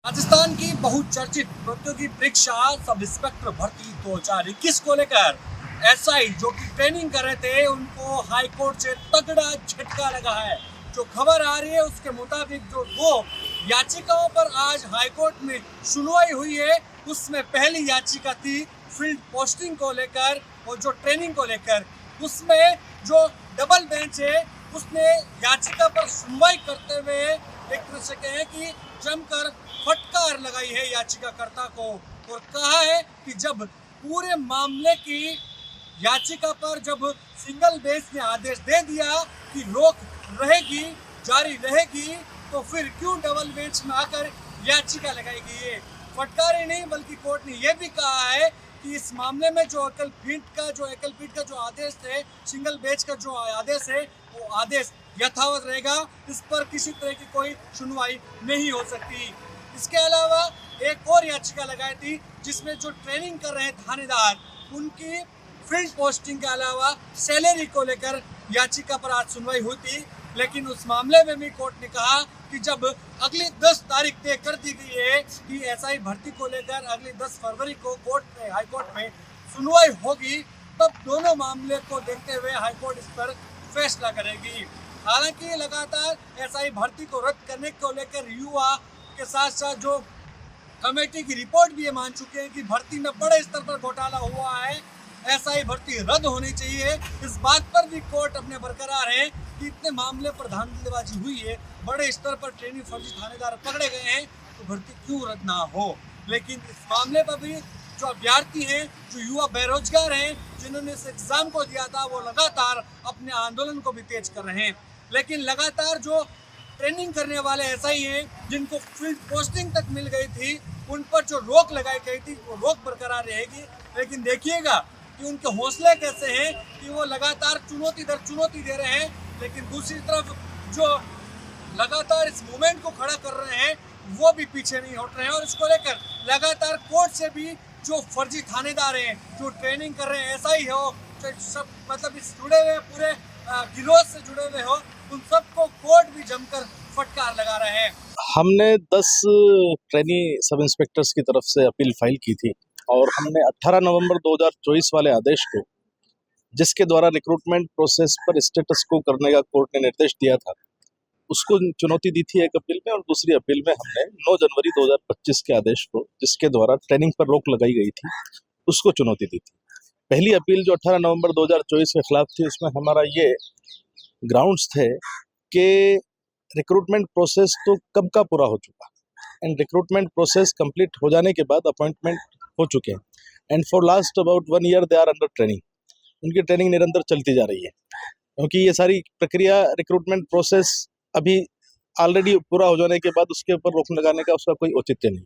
राजस्थान की बहुचर्चित प्रतियोगी परीक्षा सब इंस्पेक्टर भर्ती 2021 को लेकर एसआई जो कि ट्रेनिंग कर रहे थे उनको हाईकोर्ट से तगड़ा झटका लगा है। जो खबर आ रही है उसके मुताबिक जो दो याचिकाओं पर आज हाईकोर्ट में सुनवाई हुई है, उसमें पहली याचिका थी फील्ड पोस्टिंग को लेकर और जो ट्रेनिंग को लेकर, उसमें जो डबल बेंच है उसने याचिका पर सुनवाई करते हुए एक तरह से कहे कि जमकर फटकार लगाई है याचिकाकर्ता को और कहा है कि जब पूरे मामले की याचिका पर जब सिंगल बेंच ने आदेश दे दिया कि रोक रहेगी, जारी रहेगी, तो फिर क्यों डबल बेंच में आकर याचिका लगाई गई है। फटकार ही नहीं बल्कि कोर्ट ने यह भी कहा है कि इस मामले में जो एकल पीठ का जो आदेश थे, सिंगल बेंच का जो आदेश है, वो आदेश यथावत रहेगा। इस पर किसी तरह की कोई सुनवाई नहीं हो सकती। इसके अलावा एक और याचिका लगाई थी जिसमें जो ट्रेनिंग कर रहे थानेदार उनकी फील्ड पोस्टिंग के अलावा सैलरी को लेकर याचिका पर आज सुनवाई हुई थी, लेकिन उस मामले में भी कोर्ट ने कहा कि जब अगली 10 तारीख तय कर दी गई है कि एसआई भर्ती को लेकर अगली 10 फरवरी को हाईकोर्ट में सुनवाई होगी, तब दोनों मामले को देखते हुए हाईकोर्ट इस पर फैसला करेगी। हालांकि लगातार एसआई भर्ती को रद्द करने को लेकर युवा के साथ साथ जो कमेटी की रिपोर्ट भी ये मान चुके हैं कि भर्ती में बड़े स्तर पर घोटाला हुआ है, एसआई भर्ती रद्द होनी चाहिए। इस बात पर भी कोर्ट अपने बरकरार है कि इतने मामले पर धांधलीबाजी हुई है, बड़े स्तर पर ट्रेनिंग फर्जी थानेदार पकड़े गए हैं, तो भर्ती क्यों रद्द ना हो। लेकिन इस मामले पर भी जो अभ्यर्थी हैं, जो युवा बेरोजगार हैं, जिन्होंने इस एग्जाम को दिया था, वो लगातार अपने आंदोलन को भी तेज कर रहे हैं। लेकिन लगातार जो ट्रेनिंग करने वाले एसआई हैं जिनको फील्ड पोस्टिंग तक मिल गई थी, उन पर जो रोक लगाई गई थी वो रोक बरकरार रहेगी। लेकिन देखिएगा कि उनके हौसले कैसे हैं कि वो लगातार चुनौती दर चुनौती दे रहे हैं, लेकिन दूसरी तरफ जो लगातार इस मूवमेंट को खड़ा कर रहे हैं वो भी पीछे नहीं हट रहे हैं। और इसको लेकर लगातार कोर्ट से भी जो फर्जी थानेदार हैं, जो ट्रेनिंग कर रहे हैं, एसआई हो, सब मतलब इस जुड़े हुए पूरे गिरोह से जुड़े हुए हो, उन सबको कोर्ट भी जमकर फटकार लगा रहे हैं। हमने 10 ट्रेनी सब इंस्पेक्टर्स की तरफ से अपील फाइल की थी और हमने 18 नवंबर 2024 वाले आदेश को, जिसके द्वारा रिक्रूटमेंट प्रोसेस पर स्टेटस को करने का कोर्ट ने निर्देश दिया था, उसको चुनौती दी थी एक अपील में। और दूसरी अपील में हमने 9 जनवरी 2025 के आदेश को, जिसके द्वारा ट्रेनिंग पर रोक लगाई गई थी, उसको चुनौती दी थी। पहली अपील जो 18 नवंबर 2024 के खिलाफ थी, उसमें हमारा ये ग्राउंड्स थे कि रिक्रूटमेंट प्रोसेस तो कब का पूरा हो चुका एंड रिक्रूटमेंट प्रोसेस कंप्लीट हो जाने के बाद अपॉइंटमेंट हो चुके हैं and for last about 1 year they are under training. उनकी ट्रेनिंग निरंतर चलती जा रही है क्योंकि ये सारी प्रक्रिया रिक्रूटमेंट प्रोसेस अभी ऑलरेडी पूरा हो जाने के बाद उसके ऊपर रोक लगाने का उसका कोई औचित्य नहीं।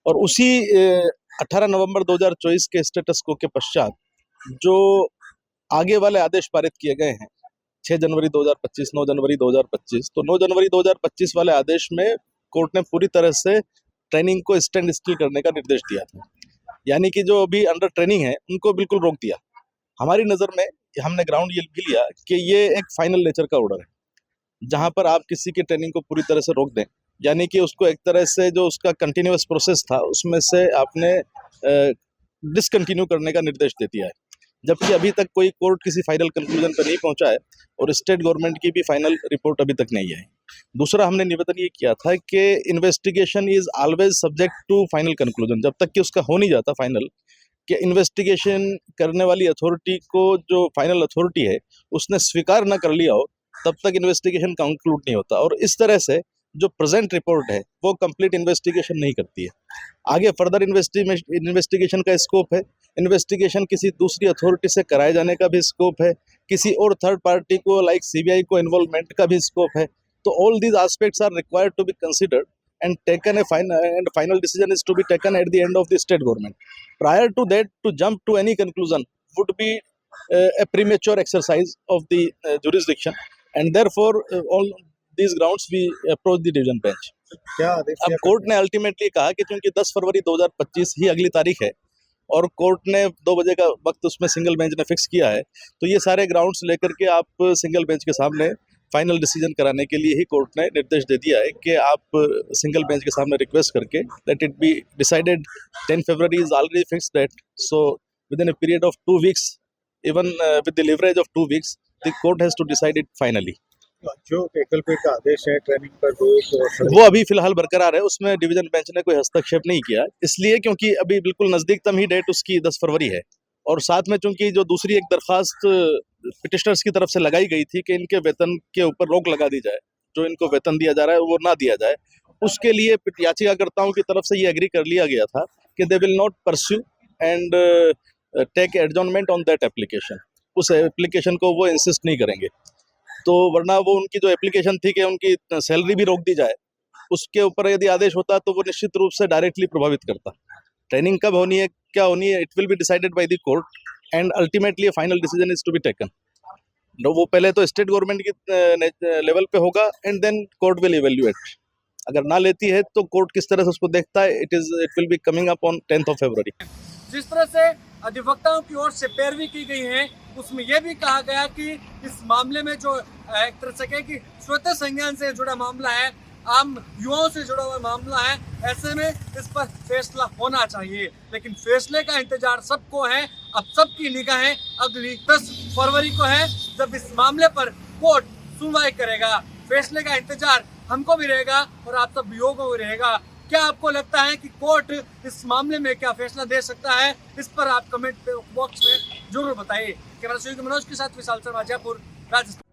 और उसी 18 नवंबर 2024 के स्टेटस को के पश्चात जो आगे वाले आदेश पारित किए गए हैं 6 जनवरी 2025, 9 जनवरी 2025, तो 9 जनवरी 2025 वाले आदेश में कोर्ट ने पूरी तरह से ट्रेनिंग को स्टैंड स्टिल करने का निर्देश दिया था, यानी कि जो अभी अंडर ट्रेनिंग है उनको बिल्कुल रोक दिया। हमारी नज़र में हमने ग्राउंड ये भी लिया कि ये एक फाइनल नेचर का ऑर्डर है, जहां पर आप किसी की ट्रेनिंग को पूरी तरह से रोक दें, यानी कि उसको एक तरह से जो उसका कंटिन्यूअस प्रोसेस था उसमें से आपने डिसकंटिन्यू करने का निर्देश दे दिया है, जबकि अभी तक कोई कोर्ट किसी फाइनल कंक्लूजन पर नहीं पहुंचा है और स्टेट गवर्नमेंट की भी फाइनल रिपोर्ट अभी तक नहीं आई। दूसरा हमने निवेदन ये किया था कि investigation is always subject to final conclusion, जब तक कि उसका हो नहीं जाता फाइनल, कि इन्वेस्टिगेशन करने वाली अथॉरिटी को जो फाइनल अथॉरिटी है उसने स्वीकार न कर लिया हो, तब तक इन्वेस्टिगेशन कंक्लूड नहीं होता। और इस तरह से जो प्रेजेंट रिपोर्ट है वो कंप्लीट इन्वेस्टिगेशन नहीं करती है। आगे फर्दर इन्वेस्टिगेशन का स्कोप है, इन्वेस्टिगेशन किसी दूसरी अथॉरिटी से कराए जाने का भी स्कोप है, किसी और थर्ड पार्टी को लाइक सीबीआई को इन्वॉल्वमेंट का भी स्कोप है। तो all these aspects are required to be considered and taken final decision is to be taken at the end of the state government. Prior to that, to jump to any conclusion would be a premature exercise of the jurisdiction, and therefore all these grounds we approach the division bench. क्या आदेश अब court ने ultimately कहा कि क्योंकि 10 फरवरी 2025 ही अगली तारीख है और कोर्ट ने 2 बजे का वक्त उसमें सिंगल बेंच ने फिक्स किया है, तो ये सारे ग्राउंड्स लेकर के आप सिंगल बेंच के सामने फाइनल डिसीजन कराने के लिए ही कोर्ट ने निर्देश दे दिया है कि आप सिंगल बेंच के सामने रिक्वेस्ट करके let it be decided 10 February is already fixed date, so within a period of 2 weeks, even with the leverage of 2 weeks, the court has to decide it finally. जो वैकल्पिक का आदेश है training पर रोक और वो अभी फिलहाल बरकरार है, उसमें डिवीजन बेंच ने कोई हस्तक्षेप नहीं किया, इसलिए क्योंकि अभी बिल्कुल नजदीकतम ही डेट उसकी 10 फरवरी है, और साथ में चूंकि जो दूसरी एक दरखास्त पिटिशनर्स की तरफ से लगाई गई थी कि इनके वेतन के ऊपर रोक लगा दी जाए, जो इनको वेतन दिया जा रहा है वो ना दिया जाए, उसके लिए याचिकाकर्ताओं की तरफ से ये एग्री कर लिया गया था कि they will not pursue and take adjournment on that application, उस एप्लीकेशन को वो इंसिस्ट नहीं करेंगे। तो वरना वो उनकी जो एप्लीकेशन थी कि उनकी सैलरी भी रोक दी जाए, उसके ऊपर यदि आदेश होता तो वो निश्चित रूप से डायरेक्टली प्रभावित करता। ट्रेनिंग कब होनी है, क्या होनी है, it will be decided by the court and ultimately final decision is to be taken. वो पहले तो स्टेट गवर्नमेंट की लेवल पे होगा and then court will evaluate. अगर ना लेती है तो कोर्ट किस तरह से उसको देखता है, it will be coming up on 10th of February। जिस तरह से अधिवक्ताओं की ओर से पैरवी की गई है, उसमें यह भी कहा गया कि इस मामले में जो एक तरह से कहे कि स्वतः संज्ञान से जुड़ा मामला है, आम युवाओं से जुड़ा हुआ मामला है, ऐसे में इस पर फैसला होना चाहिए। लेकिन फैसले का इंतजार सबको है, अब सबकी निगाहें अगली 10 फरवरी को है, जब इस मामले पर कोर्ट सुनवाई करेगा। फैसले का इंतजार हमको भी रहेगा और आप सब युवकों को भी रहेगा। क्या आपको लगता है कि कोर्ट इस मामले में क्या फैसला दे सकता है? इस पर आप कमेंट बॉक्स में जरूर बताइए। कैमरा मनोज के साथ विशाल शर्मा, जयपुर, राजस्थान।